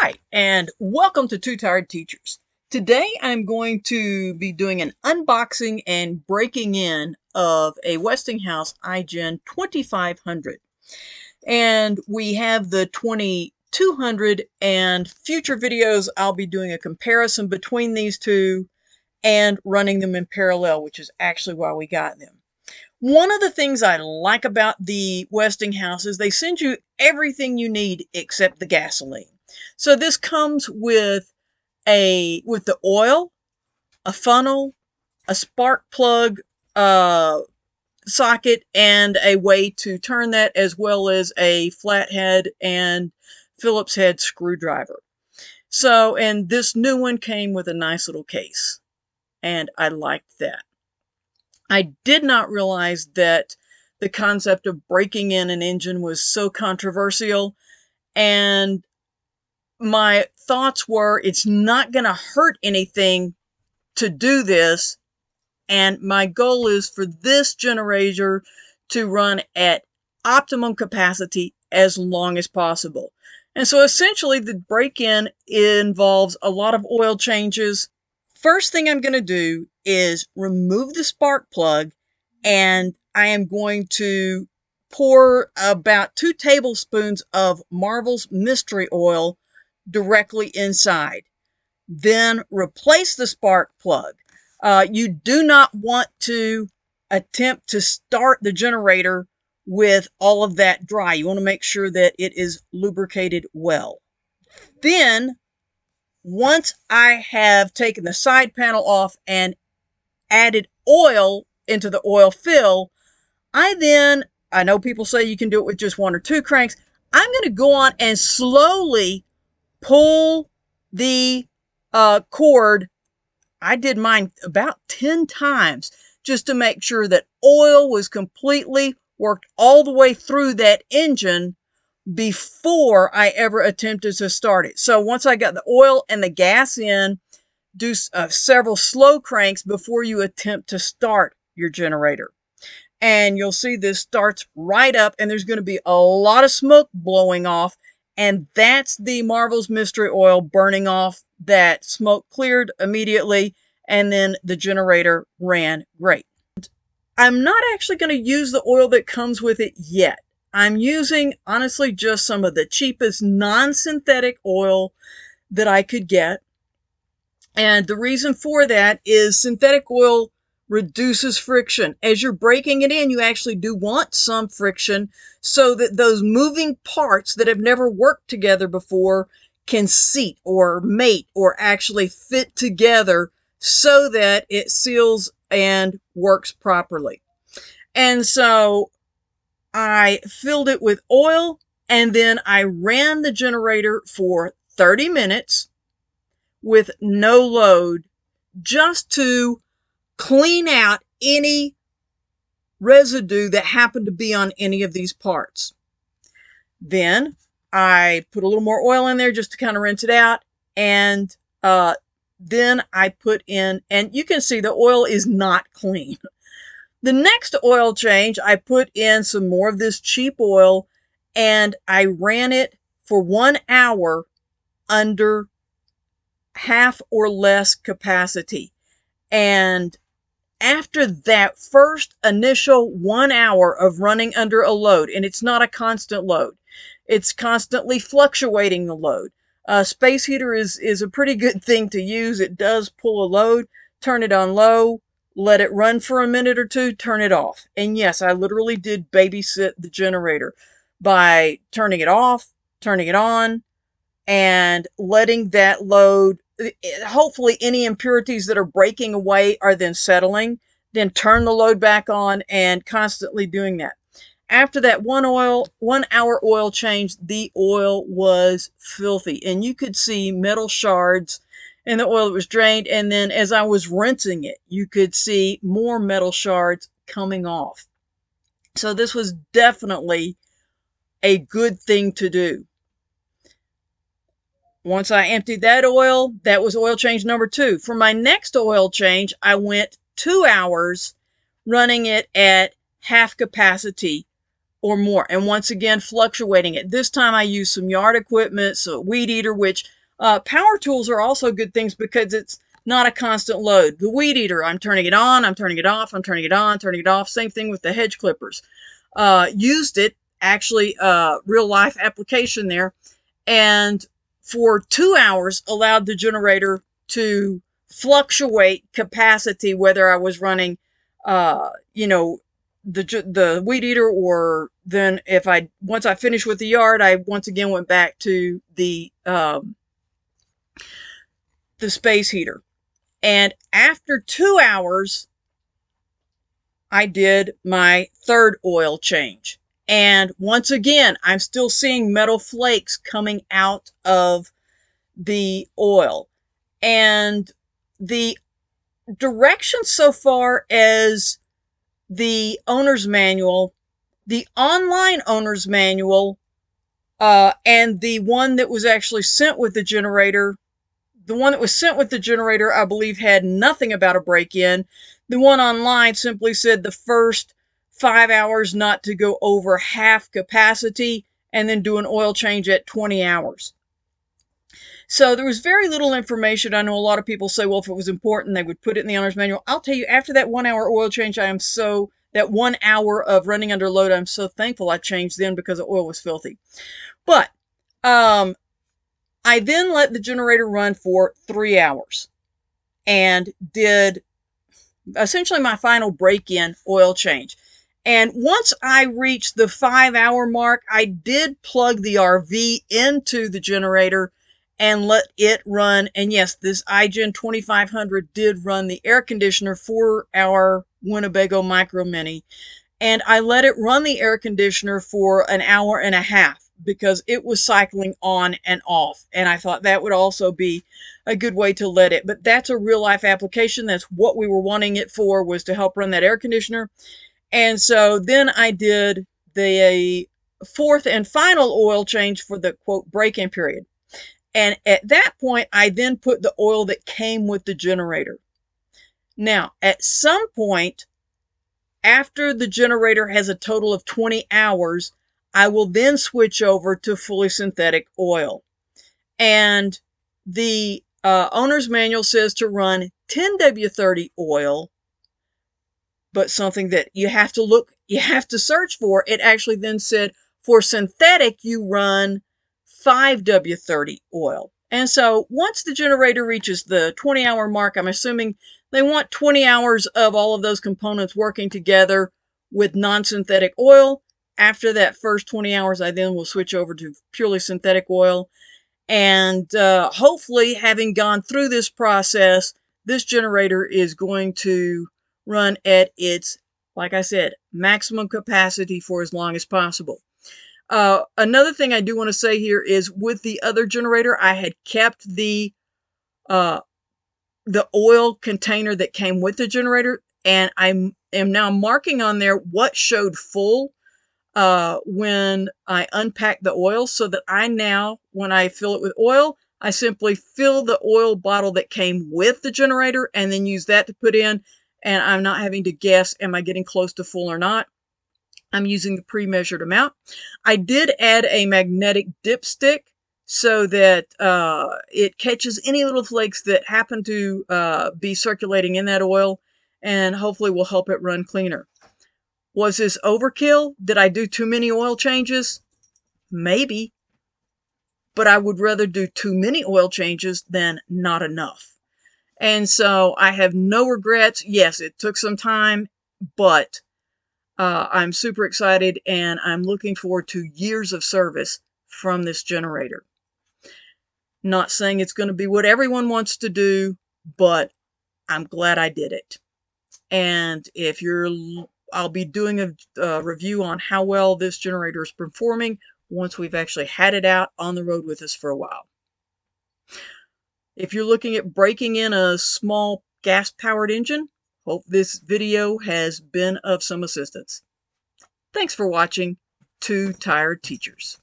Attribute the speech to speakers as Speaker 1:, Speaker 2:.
Speaker 1: Hi, and welcome to Two Tired Teachers. Today I'm going to be doing an unboxing and breaking in of a Westinghouse iGen2500. And we have the 2200, and future videos I'll be doing a comparison between these two and running them in parallel, which is actually why we got them. One of the things I like about the Westinghouse is they send you everything you need except the gasoline. So this comes with the oil, a funnel, a spark plug socket, and a way to turn that, as well as a flathead and Phillips head screwdriver. So, and this new one came with a nice little case, and I liked that. I did not realize that the concept of breaking in an engine was so controversial, and my thoughts were it's not going to hurt anything to do this, and my goal is for this generator to run at optimum capacity as long as possible. And so essentially the break-in involves a lot of oil changes. First thing I'm going to do is remove the spark plug, and I am going to pour about 2 tablespoons of Marvel's Mystery Oil directly inside. Then replace the spark plug. You do not want to attempt to start the generator with all of that dry. You want to make sure that it is lubricated well. Then, once I have taken the side panel off and added oil into the oil fill, I know people say you can do it with just 1 or 2 cranks. I'm going to go on and slowly pull the cord. I did mine about 10 times just to make sure that oil was completely worked all the way through that engine before I ever attempted to start it. So once I got the oil and the gas in, do several slow cranks before you attempt to start your generator. And you'll see this starts right up, and there's going to be a lot of smoke blowing off, and that's the Marvel's Mystery Oil burning off. That smoke cleared immediately, and then the generator ran great. I'm not actually going to use the oil that comes with it yet. I'm using, honestly, just some of the cheapest non-synthetic oil that I could get. And the reason for that is synthetic oil reduces friction. As you're breaking it in, you actually do want some friction so that those moving parts that have never worked together before can seat or mate or actually fit together so that it seals and works properly. And so I filled it with oil, and then I ran the generator for 30 minutes with no load, just to clean out any residue that happened to be on any of these parts. Then I put a little more oil in there just to kind of rinse it out, and then I put in, and you can see the oil is not clean. The next oil change, I put in some more of this cheap oil, and I ran it for 1 hour under half or less capacity. And after that first initial 1 hour of running under a load, and it's not a constant load, it's constantly fluctuating the load. Space heater is a pretty good thing to use. It does pull a load, turn it on low, let it run for a minute or two, turn it off. And yes, I literally did babysit the generator by turning it off, turning it on, and letting that load, hopefully any impurities that are breaking away are then settling, then turn the load back on, and constantly doing that. After that 1 hour oil change, the oil was filthy, and you could see metal shards in the oil that was drained. And then as I was rinsing it, you could see more metal shards coming off. So this was definitely a good thing to do. Once I emptied that oil, that was oil change number 2. For my next oil change, I went 2 hours running it at half capacity or more, and once again fluctuating it. This time I used some yard equipment, so a weed eater, which Power tools are also good things because it's not a constant load. The weed eater, I'm turning it on, I'm turning it off, I'm turning it on, turning it off. Same thing with the hedge clippers. Used it, actually, real life application there, and for 2 hours allowed the generator to fluctuate capacity, whether I was running, you know, the weed eater, or then if once I finished with the yard, I once again went back to the space heater. And after 2 hours, I did my third oil change. And once again, I'm still seeing metal flakes coming out of the oil. And the directions so far as the owner's manual, the online owner's manual, and the one that was actually sent with the generator. The one that was sent with the generator, I believe, had nothing about a break-in. The one online simply said the first 5 hours not to go over half capacity, and then do an oil change at 20 hours. So there was very little information. I know a lot of people say, well, if it was important, they would put it in the owner's manual. I'll tell you, after that 1 hour oil change, that 1 hour of running under load, I'm so thankful I changed then, because the oil was filthy. But, I then let the generator run for 3 hours and did essentially my final break-in oil change. And once I reached the 5 hour mark, I did plug the RV into the generator and let it run. And yes, this iGen2500 did run the air conditioner for our Winnebago Micro Mini. And I let it run the air conditioner for an hour and a half, because it was cycling on and off. And I thought that would also be a good way to let it. But that's a real life application. That's what we were wanting it for, was to help run that air conditioner. And so then I did the fourth and final oil change for the quote break-in period. And at that point, I then put the oil that came with the generator. Now, at some point, after the generator has a total of 20 hours, I will then switch over to fully synthetic oil. And the owner's manual says to run 10W30 oil, but something that you have to search for, it actually then said for synthetic, you run 5W30 oil. And so once the generator reaches the 20-hour mark, I'm assuming they want 20 hours of all of those components working together with non-synthetic oil. After that first 20 hours, I then will switch over to purely synthetic oil. And hopefully, having gone through this process, this generator is going to run at its, like I said, maximum capacity for as long as possible. Another thing I do want to say here is, with the other generator, I had kept the oil container that came with the generator, and I am now marking on there what showed full when I unpack the oil, so that I now, when I fill it with oil, I simply fill the oil bottle that came with the generator and then use that to put in, and I'm not having to guess, am I getting close to full or not? I'm using the pre-measured amount. I did add a magnetic dipstick so that it catches any little flakes that happen to be circulating in that oil, and hopefully will help it run cleaner. Was this overkill? Did I do too many oil changes? Maybe. But I would rather do too many oil changes than not enough. And so I have no regrets. Yes, it took some time, but I'm super excited, and I'm looking forward to years of service from this generator. Not saying it's going to be what everyone wants to do, but I'm glad I did it. And I'll be doing a review on how well this generator is performing once we've actually had it out on the road with us for a while. If you're looking at breaking in a small gas-powered engine, hope this video has been of some assistance. Thanks for watching Two Tired Teachers.